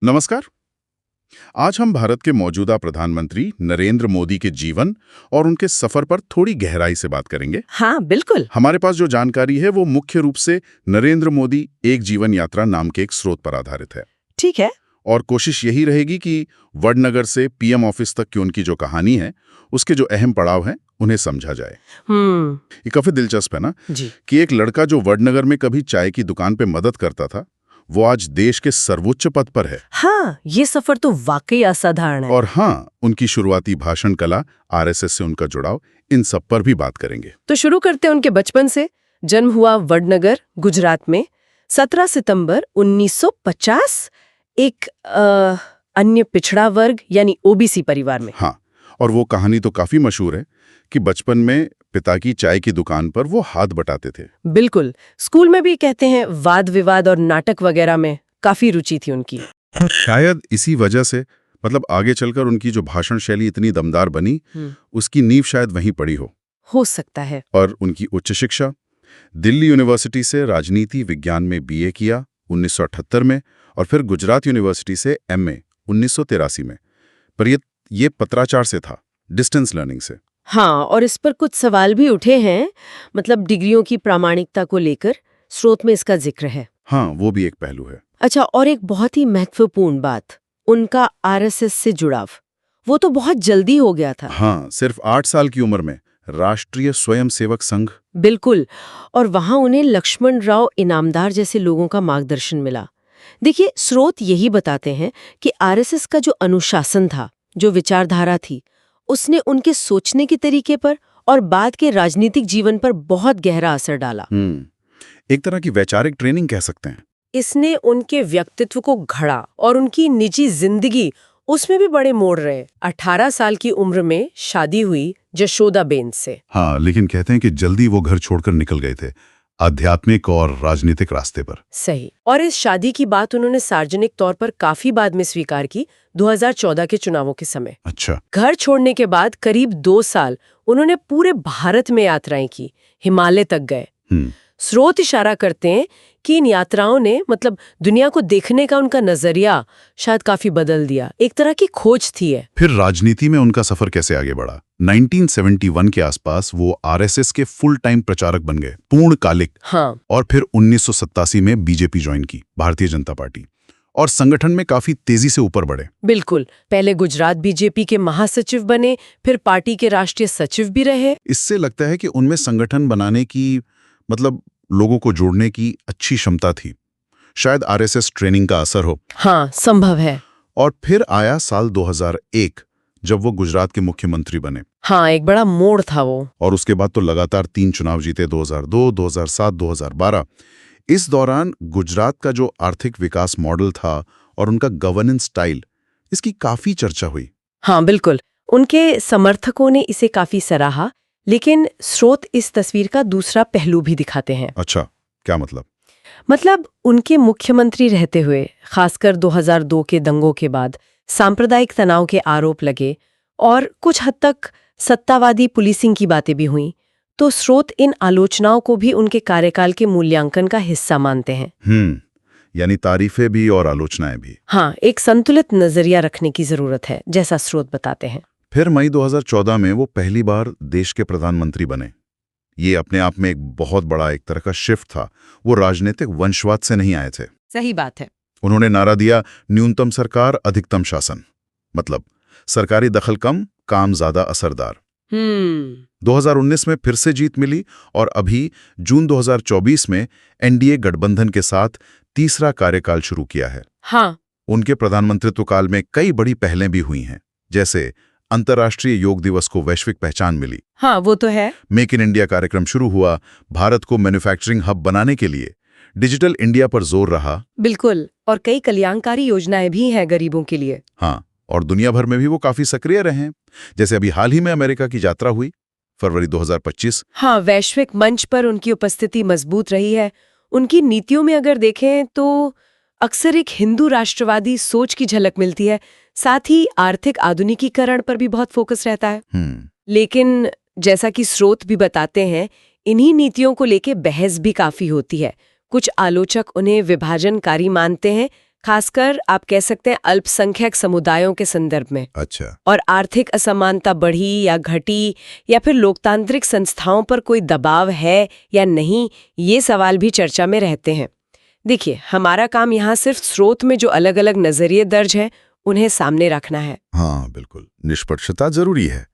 नमस्कार। आज हम भारत के मौजूदा प्रधानमंत्री नरेंद्र मोदी के जीवन और उनके सफर पर थोड़ी गहराई से बात करेंगे। हाँ, बिल्कुल। हमारे पास जो जानकारी है वो मुख्य रूप से नरेंद्र मोदी एक जीवन यात्रा नाम के एक स्रोत पर आधारित है। ठीक है। और कोशिश यही रहेगी कि वडनगर से पीएम ऑफिस तक की उनकी जो कहानी है, उसके जो अहम पड़ाव हैं, उन्हें समझा जाए। ये काफी दिलचस्प है ना जी। कि एक लड़का जो वडनगर में कभी चाय की दुकान पे मदद करता था, वो आज देश के सर्वोच्च पद पर है। हाँ, ये सफर तो वाकई असाधारण है। और हाँ, उनकी शुरुआती भाषण कला, आरएसएस से उनका जुड़ाव, इन सब पर भी बात करेंगे। तो शुरू करते हैं उनके बचपन से। जन्म हुआ वडनगर, गुजरात में 17 सितंबर 1950, एक अन्य पिछड़ा वर्ग यानी ओबीसी परिवार में। हाँ, और वो कहानी तो काफी मशहूर है कि बचपन में पिता की चाय की दुकान पर वो हाथ बटाते थे। बिल्कुल। स्कूल में भी कहते हैं वाद विवाद और नाटक वगैरह में काफी रुचि थी उनकी। शायद इसी वजह से आगे चलकर उनकी जो भाषण शैली इतनी दमदार बनी, उसकी नींव शायद वहीं पड़ी हो सकता है। और उनकी उच्च शिक्षा, दिल्ली यूनिवर्सिटी से राजनीति विज्ञान में बीए किया 1978 में, और फिर गुजरात यूनिवर्सिटी से एमए 1983 में। पर ये पत्राचार से था, डिस्टेंस लर्निंग से। हाँ, और इस पर कुछ सवाल भी उठे हैं, मतलब डिग्रियों की प्रामाणिकता को लेकर स्रोत में इसका जिक्र है। हाँ, वो भी एक पहलू है। अच्छा, और एक बहुत ही महत्वपूर्ण बात, उनका आरएसएस से जुड़ाव, वो तो बहुत जल्दी हो गया था। हाँ, सिर्फ 8 साल की उम्र में राष्ट्रीय स्वयंसेवक संघ। बिल्कुल। और वहां उन्हें लक्ष्मण राव इनामदार जैसे लोगों का मार्गदर्शन मिला। देखिए, स्रोत यही बताते हैं कि आरएसएस का जो अनुशासन था, जो विचारधारा थी, उसने उनके सोचने के तरीके पर और बाद के राजनीतिक जीवन पर बहुत गहरा असर डाला। एक तरह की वैचारिक ट्रेनिंग कह सकते हैं। इसने उनके व्यक्तित्व को घड़ा और उनकी निजी जिंदगी, उसमें भी बड़े मोड़ रहे। 18 साल की उम्र में शादी हुई जशोदाबेन से। हाँ, लेकिन कहते हैं कि जल्दी वो घर छोड़कर निकल गए थे, आध्यात्मिक और राजनीतिक रास्ते पर। सही। और इस शादी की बात उन्होंने सार्वजनिक तौर पर काफी बाद में स्वीकार की, 2014 के चुनावों के समय। अच्छा। घर छोड़ने के बाद करीब 2 साल उन्होंने पूरे भारत में यात्राएं की, हिमालय तक गए। स्रोत इशारा करते हैं कि इन यात्राओं ने दुनिया को देखने का उनका नजरिया शायद काफी बदल दिया। एक तरह की खोज थी है। फिर राजनीति में उनका सफर कैसे आगे बढ़ा? 1971 के आसपास वो आरएसएस के फुल टाइम प्रचारक बन गए, पूर्णकालिक। हाँ। और फिर 1987 में बीजेपी ज्वाइन की, भारतीय जनता पार्टी, और संगठन में काफी तेजी से ऊपर बढ़े। बिल्कुल। पहले गुजरात बीजेपी के महासचिव बने, फिर पार्टी के राष्ट्रीय सचिव भी रहे। इससे लगता है कि उनमें संगठन बनाने की, लोगों को जोड़ने की अच्छी क्षमता थी। शायद आरएसएस ट्रेनिंग का असर हो। हाँ, संभव है। और फिर आया साल 2001, जब वो गुजरात के मुख्यमंत्री बने। हाँ, एक बड़ा मोड़ था वो। और उसके बाद तो लगातार 3 चुनाव जीते, 2002, 2007, 2012। इस दौरान गुजरात का जो आर्थिक विकास मॉडल था और उनका गवर्नेंस स्टाइल, इसकी काफी चर्चा हुई। हाँ, बिल्कुल। उनके समर्थकों ने इसे काफी सराहा, लेकिन स्रोत इस तस्वीर का दूसरा पहलू भी दिखाते हैं। अच्छा, क्या मतलब? उनके मुख्यमंत्री रहते हुए, खासकर 2002 के दंगों के बाद सांप्रदायिक तनाव के आरोप लगे और कुछ हद तक सत्तावादी पुलिसिंग की बातें भी हुईं। तो स्रोत इन आलोचनाओं को भी उनके कार्यकाल के मूल्यांकन का हिस्सा मानते हैं। यानी तारीफें भी और आलोचनाएं भी। हाँ, एक संतुलित नजरिया रखने की जरूरत है, जैसा स्रोत बताते हैं। फिर मई 2014 में वो पहली बार देश के प्रधानमंत्री बने। ये अपने आप में एक बहुत बड़ा एक तरह का शिफ्ट था। वो राजनीतिक वंशवाद से नहीं आए थे। सही बात है। उन्होंने नारा दिया, न्यूनतम सरकार अधिकतम शासन, सरकारी दखल कम, काम ज्यादा असरदार। 2019 में फिर से जीत मिली और अभी जून 2024 में एनडीए गठबंधन के साथ तीसरा कार्यकाल शुरू किया है। हाँ। उनके प्रधानमंत्रित्व काल में कई बड़ी पहलें भी हुई हैं, जैसे अंतर्राष्ट्रीय योग दिवस को वैश्विक पहचान मिली। हाँ, वो तो है। मेक इन इंडिया कार्यक्रम शुरू हुआ, भारत को मैन्युफैक्चरिंग हब बनाने के लिए। डिजिटल इंडिया पर जोर रहा। बिल्कुल। और कई कल्याणकारी योजनाएं भी हैं गरीबों के लिए। हाँ, और दुनिया भर में भी वो काफी सक्रिय रहे हैं। जैसे अभी हाल ही में अमेरिका की यात्रा हुई, फरवरी 2025। हाँ, वैश्विक मंच पर उनकी उपस्थिति मजबूत रही है। उनकी नीतियों में अगर देखें तो अक्सर एक हिंदू राष्ट्रवादी सोच की झलक मिलती है, साथ ही आर्थिक आधुनिकीकरण पर भी बहुत फोकस रहता है। लेकिन जैसा कि स्रोत भी बताते हैं, इन्हीं नीतियों को लेके बहस भी काफी होती है। कुछ आलोचक उन्हें विभाजनकारी मानते हैं, खासकर आप कह सकते हैं अल्पसंख्यक समुदायों के संदर्भ में। अच्छा। और आर्थिक असमानता बढ़ी या घटी या फिर लोकतांत्रिक संस्थाओं पर कोई दबाव है या नहीं, ये सवाल भी चर्चा में रहते हैं। देखिए, हमारा काम यहाँ सिर्फ स्रोत में जो अलग अलग नजरिए दर्ज हैं उन्हें सामने रखना है। हाँ बिल्कुल, निष्पक्षता जरूरी है।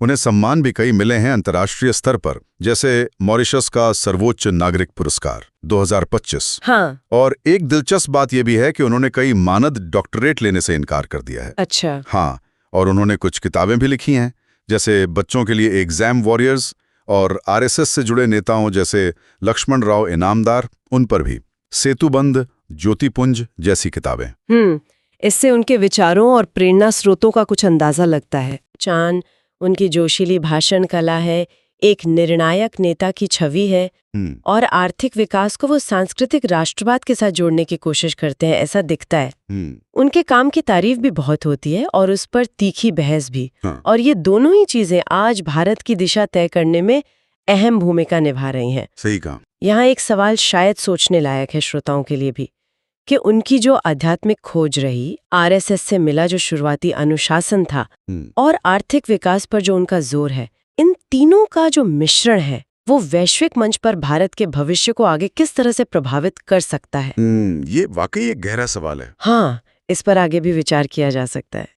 उन्हें सम्मान भी कई मिले हैं अंतर्राष्ट्रीय स्तर पर, जैसे मॉरिशस का सर्वोच्च नागरिक पुरस्कार 2025। हाँ। और एक दिलचस्प बात यह भी है कि उन्होंने कई मानद डॉक्टरेट लेने से इनकार कर दिया है। अच्छा। हाँ, और उन्होंने कुछ किताबें भी लिखी हैं, जैसे बच्चों के लिए एग्जाम वॉरियर्स, और आरएसएस से जुड़े नेताओं जैसे लक्ष्मण राव इनामदार, उन पर भी सेतुबंध, ज्योतिपुंज जैसी किताबें। इससे उनके विचारों और प्रेरणा स्रोतों का कुछ अंदाजा लगता है। चान, उनकी जोशीली भाषण कला है, एक निर्णायक नेता की छवि है, और आर्थिक विकास को वो सांस्कृतिक राष्ट्रवाद के साथ जोड़ने की कोशिश करते हैं, ऐसा दिखता है। उनके काम की तारीफ भी बहुत होती है और उस पर तीखी बहस भी। हाँ। और ये दोनों ही चीजें आज भारत की दिशा तय करने में अहम भूमिका निभा रही हैं। सही कहा। यहाँ एक सवाल शायद सोचने लायक है श्रोताओं के लिए भी, कि उनकी जो आध्यात्मिक खोज रही, आरएसएस से मिला जो शुरुआती अनुशासन था, और आर्थिक विकास पर जो उनका जोर है, इन तीनों का जो मिश्रण है वो वैश्विक मंच पर भारत के भविष्य को आगे किस तरह से प्रभावित कर सकता है। ये वाकई एक गहरा सवाल है। हाँ, इस पर आगे भी विचार किया जा सकता है।